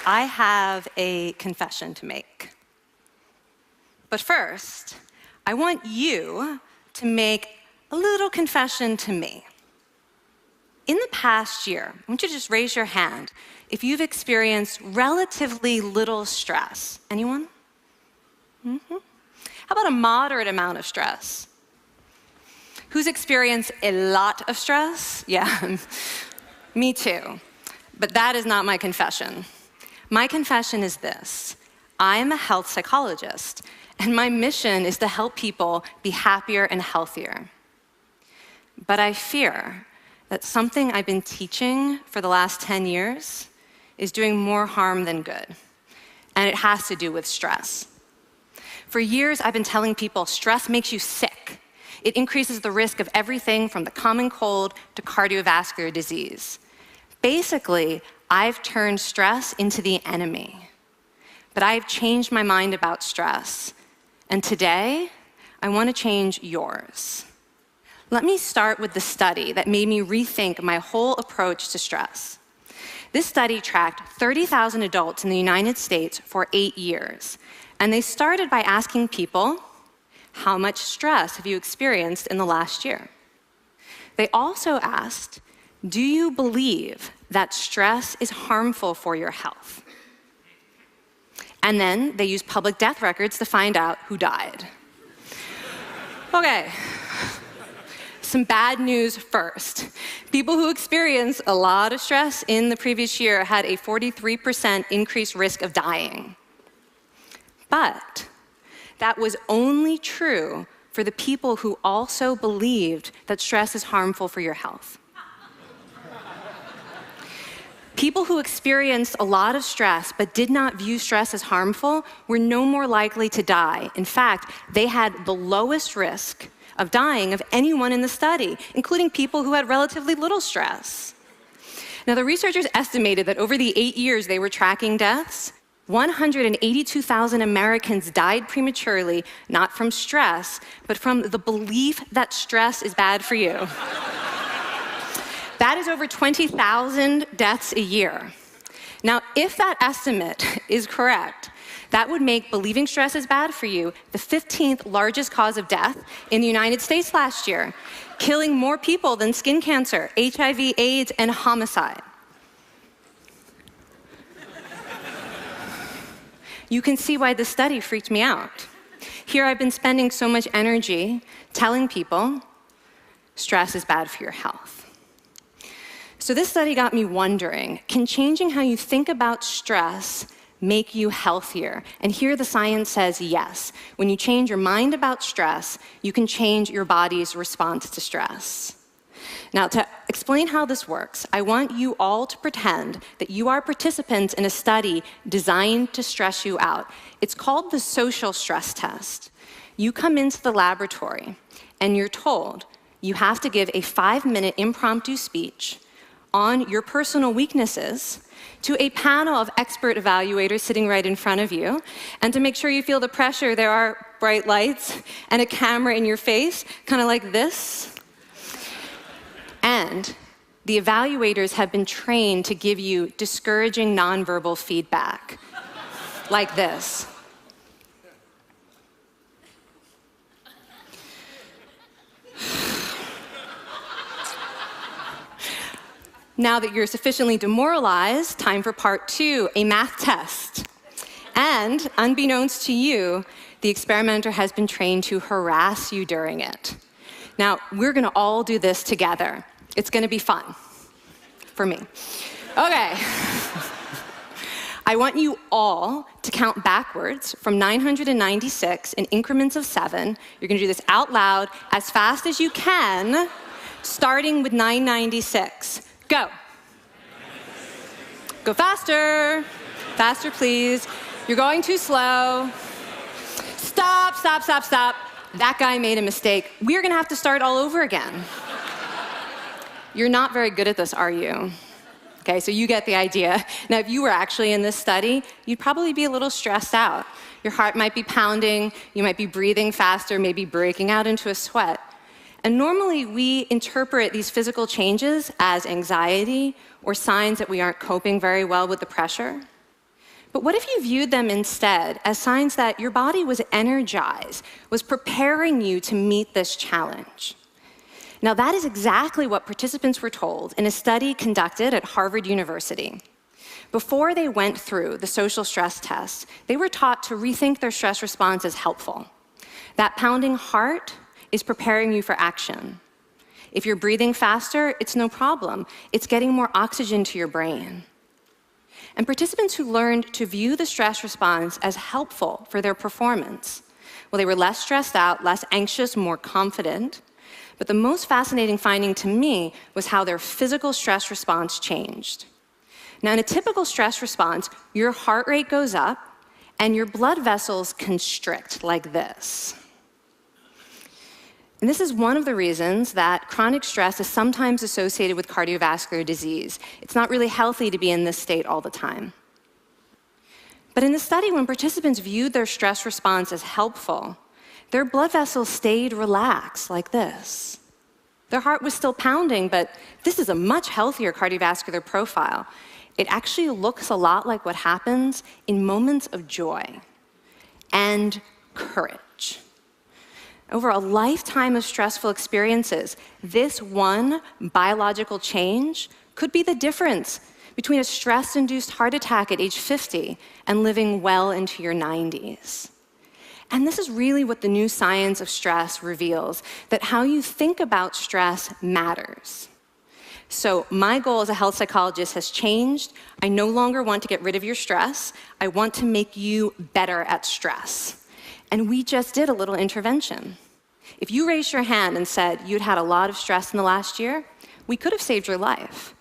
I have a confession to make. But first, I want you to make a little confession to me. In the past year, I want you to just raise your hand if you've experienced relatively little stress. Anyone? How about a moderate amount of stress? Who's experienced a lot of stress? Yeah, me too. But that is not my confession. My confession is this: I am a health psychologist, and my mission is to help people be happier and healthier. But I fear that something I've been teaching for the last 10 years is doing more harm than good, and it has to do with stress. For years, I've been telling people stress makes you sick. It increases the risk of everything from the common cold to cardiovascular disease. Basically, I've turned stress into the enemy. But I've changed my mind about stress. And today, I want to change yours. Let me start with the study that made me rethink my whole approach to stress. This study tracked 30,000 adults in the United States for 8 years. And they started by asking people, how much stress have you experienced in the last year? They also asked, do you believe that stress is harmful for your health? And then they used public death records to find out who died. Okay, some bad news first. People who experienced a lot of stress in the previous year had a 43% increased risk of dying. But that was only true for the people who also believed that stress is harmful for your health. People who experienced a lot of stress but did not view stress as harmful were no more likely to die. In fact, they had the lowest risk of dying of anyone in the study, including people who had relatively little stress. Now, the researchers estimated that over the 8 years they were tracking deaths, 182,000 Americans died prematurely, not from stress, but from the belief that stress is bad for you. That is over 20,000 deaths a year. Now, if that estimate is correct, that would make believing stress is bad for you the 15th largest cause of death in the United States last year, killing more people than skin cancer, HIV, AIDS, and homicide. You can see why this study freaked me out. Here I've been spending so much energy telling people stress is bad for your health. So this study got me wondering, can changing how you think about stress make you healthier? And here the science says yes. When you change your mind about stress, you can change your body's response to stress. Now, to explain how this works, I want you all to pretend that you are participants in a study designed to stress you out. It's called the social stress test. You come into the laboratory, and you're told you have to give a 5-minute impromptu speech on your personal weaknesses to a panel of expert evaluators sitting right in front of you. And to make sure you feel the pressure, there are bright lights and a camera in your face, kind of like this. And the evaluators have been trained to give you discouraging nonverbal feedback, like this. Now that you're sufficiently demoralized, time for part 2, a math test. And unbeknownst to you, the experimenter has been trained to harass you during it. Now, we're gonna all do this together. It's gonna be fun, for me. Okay. I want you all to count backwards from 996 in increments of 7. You're gonna do this out loud as fast as you can, starting with 996. Go. Go faster. Faster, please. You're going too slow. Stop, stop, stop, stop. That guy made a mistake. We're gonna have to start all over again. You're not very good at this, are you? Okay, so you get the idea. Now, if you were actually in this study, you'd probably be a little stressed out. Your heart might be pounding, you might be breathing faster, maybe breaking out into a sweat. And normally, we interpret these physical changes as anxiety or signs that we aren't coping very well with the pressure. But what if you viewed them instead as signs that your body was energized, was preparing you to meet this challenge? Now, that is exactly what participants were told in a study conducted at Harvard University. Before they went through the social stress test, they were taught to rethink their stress response as helpful. That pounding heart is preparing you for action. If you're breathing faster, it's no problem. It's getting more oxygen to your brain. And participants who learned to view the stress response as helpful for their performance, well, they were less stressed out, less anxious, more confident. But the most fascinating finding to me was how their physical stress response changed. Now, in a typical stress response, your heart rate goes up and your blood vessels constrict like this. And this is one of the reasons that chronic stress is sometimes associated with cardiovascular disease. It's not really healthy to be in this state all the time. But in the study, when participants viewed their stress response as helpful, their blood vessels stayed relaxed like this. Their heart was still pounding, but this is a much healthier cardiovascular profile. It actually looks a lot like what happens in moments of joy and courage. Over a lifetime of stressful experiences, this one biological change could be the difference between a stress-induced heart attack at age 50 and living well into your 90s. And this is really what the new science of stress reveals, that how you think about stress matters. So my goal as a health psychologist has changed. I no longer want to get rid of your stress. I want to make you better at stress. And we just did a little intervention. If you raised your hand and said you'd had a lot of stress in the last year, we could have saved your life.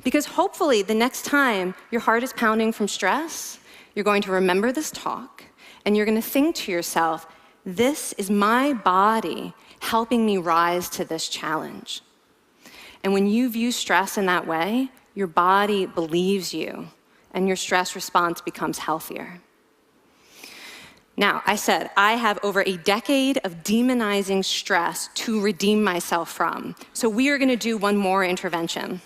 Because hopefully the next time your heart is pounding from stress, you're going to remember this talk, and you're going to think to yourself, this is my body helping me rise to this challenge. And when you view stress in that way, your body believes you, and your stress response becomes healthier. Now, I said I have over a decade of demonizing stress to redeem myself from. So we are going to do one more intervention.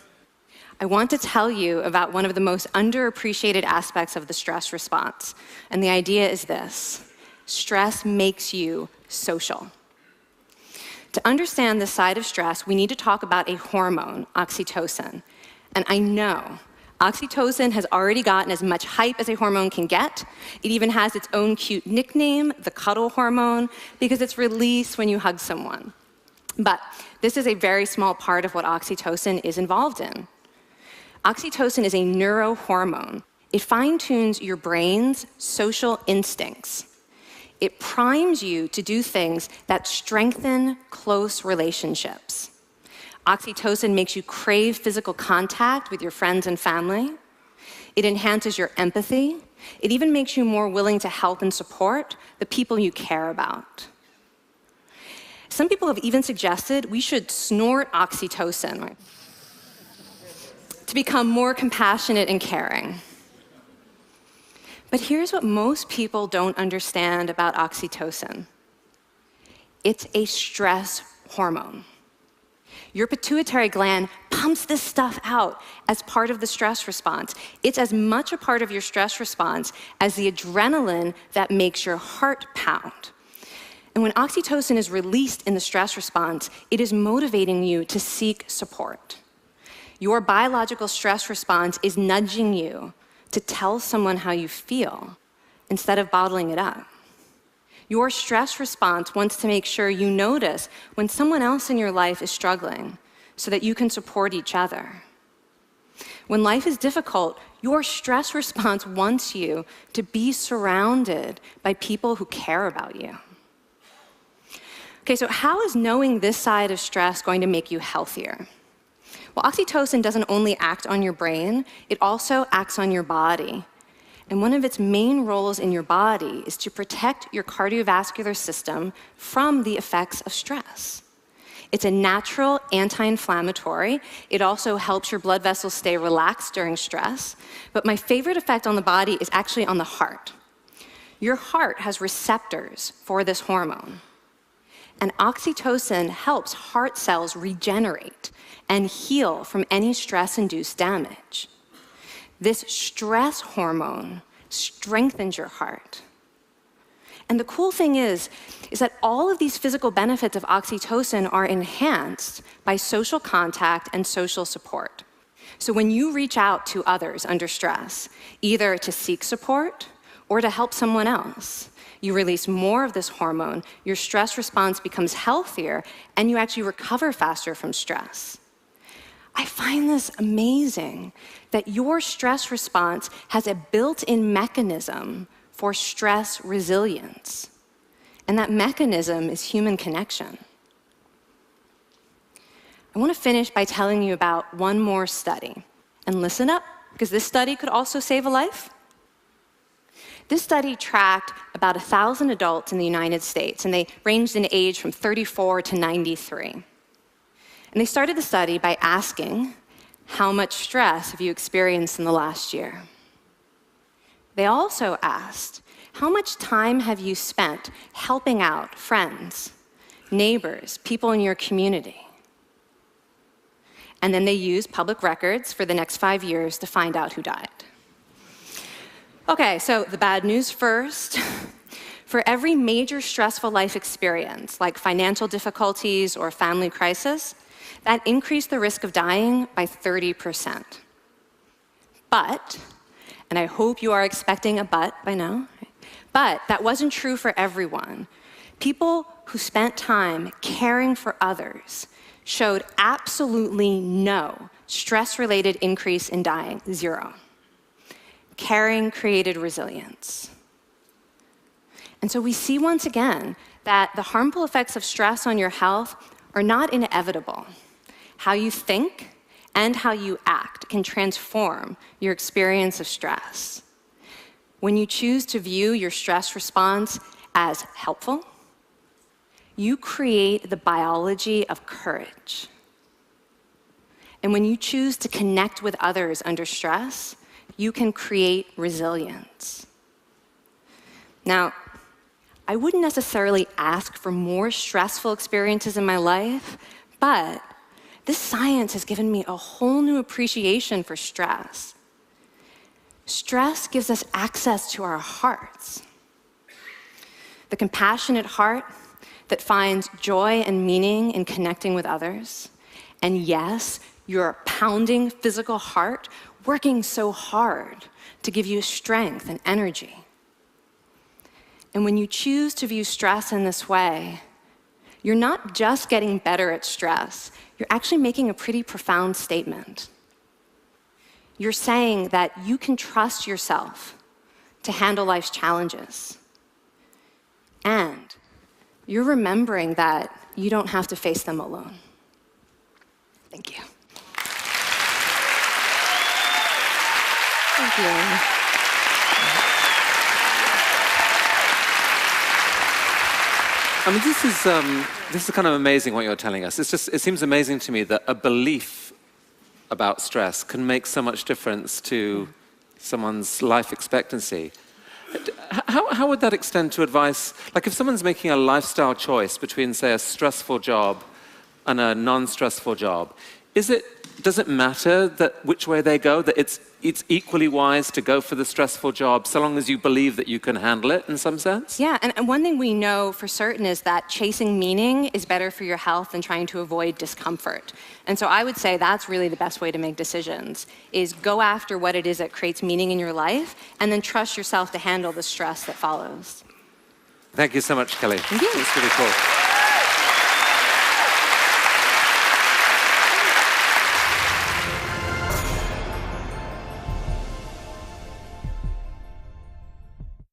I want to tell you about one of the most underappreciated aspects of the stress response. And the idea is this: stress makes you social. To understand this side of stress, we need to talk about a hormone, oxytocin. And I know oxytocin has already gotten as much hype as a hormone can get. It even has its own cute nickname, the cuddle hormone, because it's released when you hug someone. But this is a very small part of what oxytocin is involved in. Oxytocin is a neurohormone. It fine-tunes your brain's social instincts. It primes you to do things that strengthen close relationships. Oxytocin makes you crave physical contact with your friends and family. It enhances your empathy. It even makes you more willing to help and support the people you care about. Some people have even suggested we should snort oxytocin to become more compassionate and caring. But here's what most people don't understand about oxytocin. It's a stress hormone. Your pituitary gland pumps this stuff out as part of the stress response. It's as much a part of your stress response as the adrenaline that makes your heart pound. And when oxytocin is released in the stress response, it is motivating you to seek support. Your biological stress response is nudging you to tell someone how you feel instead of bottling it up. Your stress response wants to make sure you notice when someone else in your life is struggling so that you can support each other. When life is difficult, your stress response wants you to be surrounded by people who care about you. Okay, so how is knowing this side of stress going to make you healthier? Well, oxytocin doesn't only act on your brain, it also acts on your body. And one of its main roles in your body is to protect your cardiovascular system from the effects of stress. It's a natural anti-inflammatory. It also helps your blood vessels stay relaxed during stress. But my favorite effect on the body is actually on the heart. Your heart has receptors for this hormone. And oxytocin helps heart cells regenerate and heal from any stress-induced damage. This stress hormone strengthens your heart. And the cool thing is that all of these physical benefits of oxytocin are enhanced by social contact and social support. So when you reach out to others under stress, either to seek support or to help someone else, you release more of this hormone, your stress response becomes healthier, and you actually recover faster from stress. I find this amazing that your stress response has a built-in mechanism for stress resilience. And that mechanism is human connection. I want to finish by telling you about one more study. And listen up, because this study could also save a life. This study tracked about 1,000 adults in the United States, and they ranged in age from 34 to 93. And they started the study by asking, how much stress have you experienced in the last year? They also asked, how much time have you spent helping out friends, neighbors, people in your community? And then they used public records for the next 5 years to find out who died. Okay, so the bad news first. For every major stressful life experience, like financial difficulties or family crisis, that increased the risk of dying by 30%. But, and I hope you are expecting a but by now, but that wasn't true for everyone. People who spent time caring for others showed absolutely no stress-related increase in dying, 0. Caring created resilience. And so we see once again that the harmful effects of stress on your health are not inevitable. How you think and how you act can transform your experience of stress. When you choose to view your stress response as helpful, you create the biology of courage. And when you choose to connect with others under stress, you can create resilience. Now, I wouldn't necessarily ask for more stressful experiences in my life, but this science has given me a whole new appreciation for stress. Stress gives us access to our hearts. The compassionate heart that finds joy and meaning in connecting with others. And yes, your pounding physical heart working so hard to give you strength and energy. And when you choose to view stress in this way, you're not just getting better at stress, you're actually making a pretty profound statement. You're saying that you can trust yourself to handle life's challenges. And you're remembering that you don't have to face them alone. Thank you. Thank you. I mean, this is kind of amazing what you're telling us. It seems amazing to me that a belief about stress can make so much difference to someone's life expectancy. How would that extend to advice? Like if someone's making a lifestyle choice between, say, a stressful job and a non-stressful job, does it matter that which way they go, that it's equally wise to go for the stressful job so long as you believe that you can handle it in some sense? Yeah, and one thing we know for certain is that chasing meaning is better for your health than trying to avoid discomfort. And so I would say that's really the best way to make decisions, is go after what it is that creates meaning in your life, and then trust yourself to handle the stress that follows. Thank you so much, Kelly. Thank you. It's really cool.